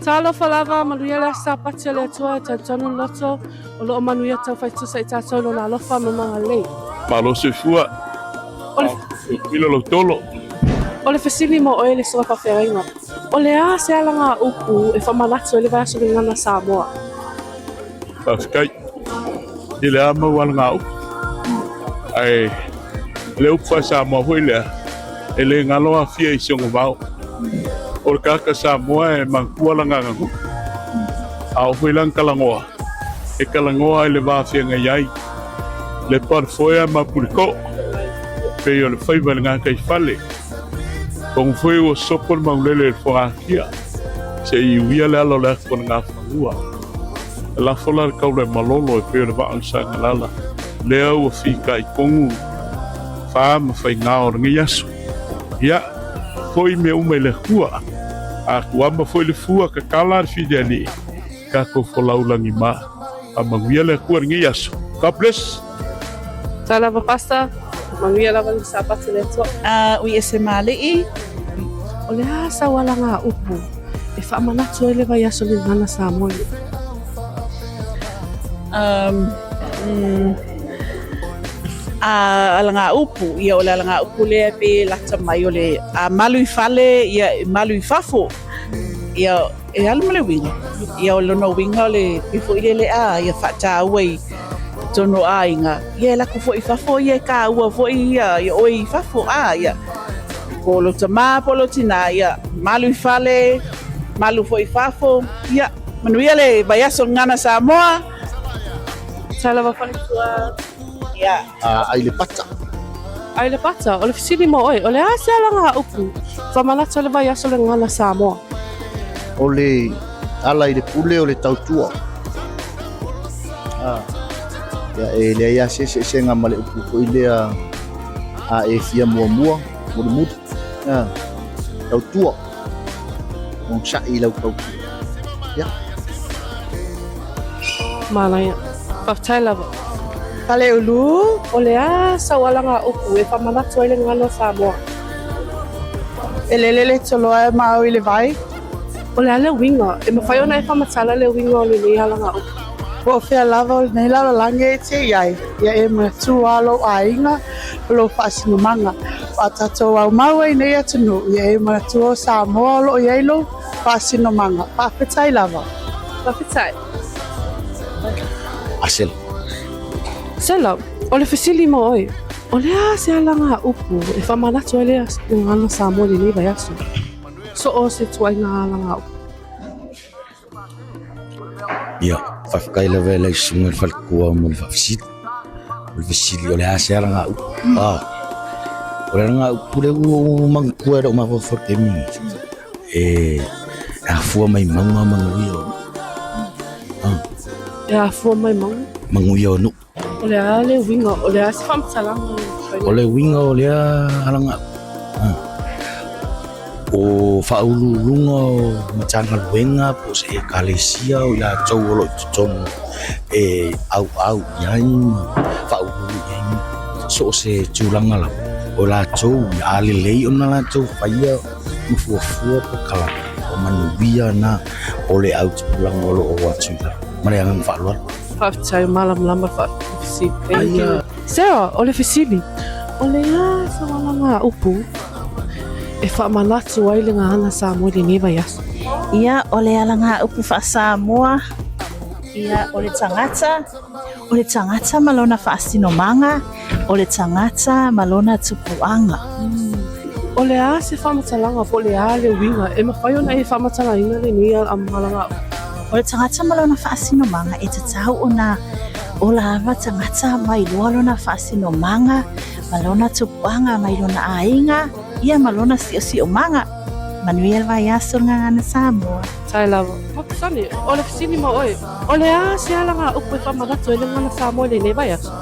Talo falava manuia le sapati le tua tonu loto o lo manuia tau fai tu sai tato lo na lofa no mga lei. Malo se fua. Milo lo tolo. O le fesili mo o le soa whawhiainga. O le a se alanga upu e whamanatu e le Vaiaso le ngana Samoa. Paskai. I le ama walanga upu. Ai, le upu a Samoa hui lea. E le ngaloa fia i sionga vau. O le kaka Samoa e mangkua langa ngangu. Au hui lang kalangoa. E kalangoa e le vāwhia ngai ai. Le parfoia ma puriko. Pei o le whaiva le ngā kai whale. Kong foi o sopor maulele e whaakia. Se I uia le alo le akona ngā whangua. E la whola le kaule malolo e peo le waangsa ngalala. Le au a whika I kongu. Whaama whai ngā o rangi yasu. Ia, foi me ume le hua. A kuama foi le fua ka kala fide ni. Ka ko wholaulangi ma. A manguia le hua rangi yasu. God bless. Talava pasta. Manuia lava le sapati le tua. Ui e se malii. O le a sa walanga upu e whamanatu e le Vaiaso le ngana Samoa. Alanga upu, ia o le alanga upu le pe lata mai o le malu I fale, ia malu I fafo. Ia e aluma le winga. Ia o lono winga o le pifo I le a, ia whata uai tono a inga. Ia la ko fo I fafo, ia ka ua fo ia oi fafo a, ia. Polo tama, polo tina, ia malu I fale, malu fo I fafo, ia manuia le Vaiaso ngana Samoa. Talava fale tua. Ia. Ai le pata. Ai le pata, o le fisili mo oi, o le a se alanga upu whamanatu e le Vaiaso le ngana Samoa. O le ala I le pule o le tautua. Ia e le ia se ngā male upu ko I lea a e fia mua mo le mutu. Tautua. Mong sa I lau tautua. Ia. Malaya. Whaftai lava. Fale ulu. O le a sa walanga upu e whamanatu e le ngana Samoa. E lelele toloa e mau I le vai. O le a le winga, e mawhai ona e whamatala le winga o le ni alanga upu. Po fea lava o nei lalo lange e te iai. Ia e matu alo a inga lo whaasinu manga. Watato au mau e nei atunu. Ia e matu o Samoa lo iai lo whaasinu manga. Whawhetai lava. Whawhetai. Asel. Sela, o le fesili mo oi. O le a se alanga upu e whamanatu e le ngana Samoa le ni Vaiaso. So o se tuai ngā alanga upu. Ia, whawhakai lawa e lai sunga le whalkua mo le whawhisili. O le whisili o le ase aranga upu. O le aranga upu le ua mangkua e rau mawhawhortemi. E afua mai maunga manguia o. E afua mai maunga? Manguia o nu. O le a le winga, o le a se whamatalanga. O le winga o le aranga upu. O whaululunga o matanga luenga po se e kalesia o la tau olo I tutono e au iai whaululu iai so se tūlanga lau o la tau I alelei o na la tau whaia mufuafua po kala o manuia na o le au tūlanga olo o watula mare angang whaalua Whawhetai malam lama whawhisili. Sarah, o le fisili. O le a sa walanga upu e whamanatu ai le ngana Samoa le ni Vaiaso. Ia o le alanga upu wha Samoa. Ia o le tangata. O le tangata malona whaasino manga. O le tangata malona tupuanga. O le a se whamatalanga po le a le winga e mawhai ona e whamatalanga le ni a malanga. O le tangata malona whaasino manga e te tau o na o la hawa tangata mai loa lona whaasino manga. Malona tupuanga mai lona ainga. Ia malona si o manga. Manuia Vaiaso ngana Samoa. Tai lava. Makusani, o le fisini mo oi. O le a se alanga upu e whamanatu e le ngana Samoa le ni Vaiaso.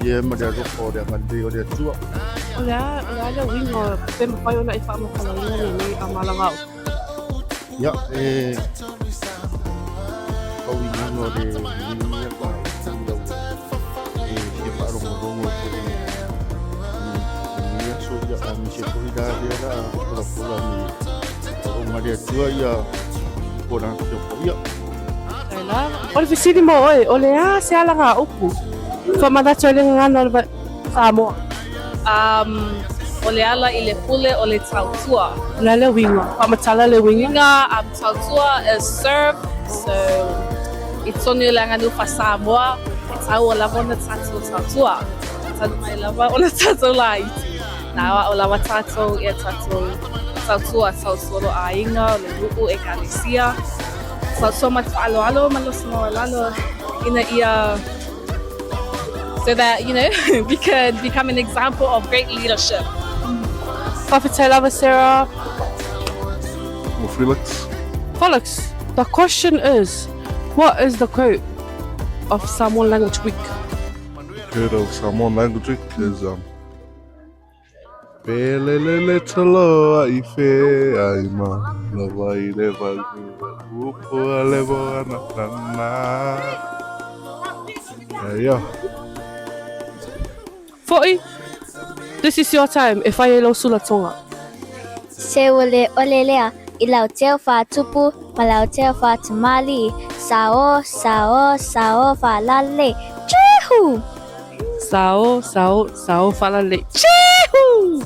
Ia ma le roko o le ngande o le atua. O le a le winga pe mawhai ona e whamatalanga le ni a malanga upu. Ia e kau I ngano le nia pa e fia wharongo mo ko ni so ya mi se ko ida dia la ko ni o maria tua ia ko na ko ia Ole fisili mo oi, ole se ala nga upu. Fa mandato le ngana le Samoa. Ole ala I le pule o le tautua. La le winga, fa matala le winga. Winga tautua is served, so it's only lang anu fa Samoa. Tau o lava na tautua. Tau mai lava o le tautua lai. Nawa o lava tautua e tautua solo ainga le grupo e Galicia. So much alo malos mo lalo ina ia so that we can become an example of great leadership. Whawhetau Sarah. Felix. Felix, the question is, what is the quote of Samoan Language Week? Quote of Samoan Language Week is Pelelele taloa I fe aima lava I le vagu upo alevo anakana. Yeah. 40, this is your time. If I lo sula tonga. Se ole olelea I lau teo wha tupu ma lau teo wha tamali sao wha lale chehu Sao, falale. Chehu!